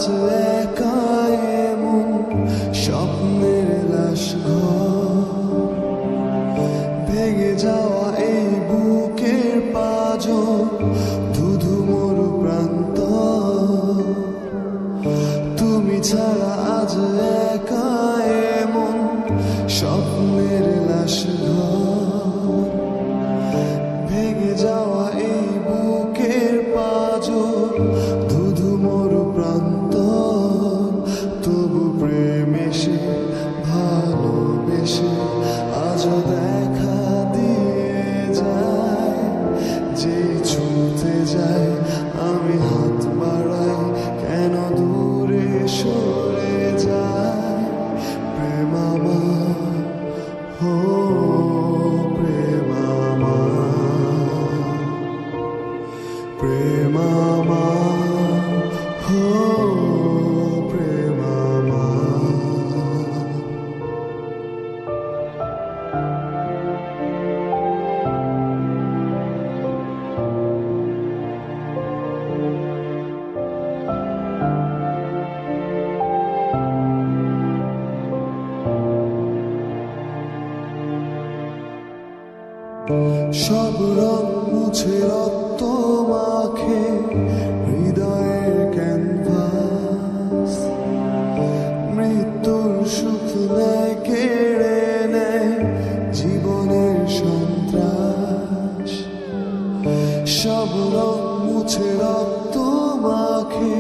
একা এমন স্বপ্নের লাশ ঘর, ভেঙে যাওয়া এই বুকের পাঁজর, ধুধু মরু প্রান্ত। তুমি ছাড়া আজ একা এমন স্বপ্নের লাশ ঘর, ভেঙে যাওয়া এই বুকের পাঁজর, ধুধু মরু প্রান্ত। তবু প্রেম এসে ভালোবেসে আজও দেখা দিয়ে যায়। যেই ছুঁতে যায় আমি হাত বাড়াই, কেন দূরে সরে যায়। প্রেম আমার, ও প্রেম আমার, প্রেম আমার, ও প্রেম আমার। সব রং মুছে রক্ত মাখে হৃদয়ের ক্যানভাস, মৃত্যুর সুখ নেয় কেড়ে নেয় জীবনের সন্ত্রাস। সব রং মুছে রক্ত মাখে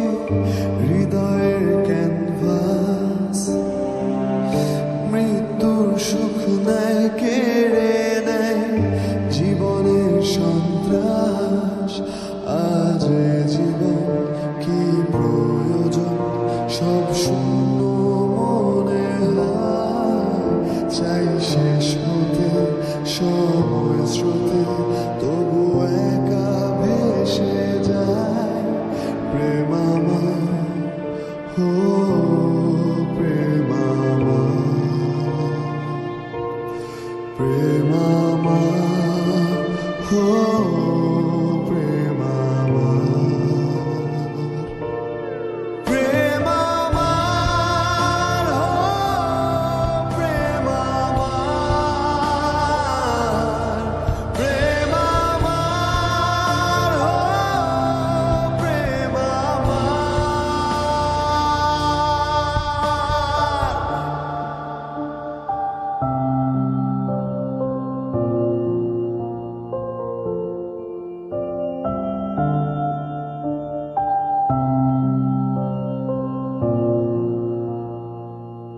হৃদয়ের ক্যানভাস, মৃত্যুর সুখ নেয় কেড়ে নেয় জীবনের সন্ত্রাস। আজ জীবন কি প্রয়োজন, সব শূন্য মনে হয়। চাই শেষ হতে সময় স্রোতে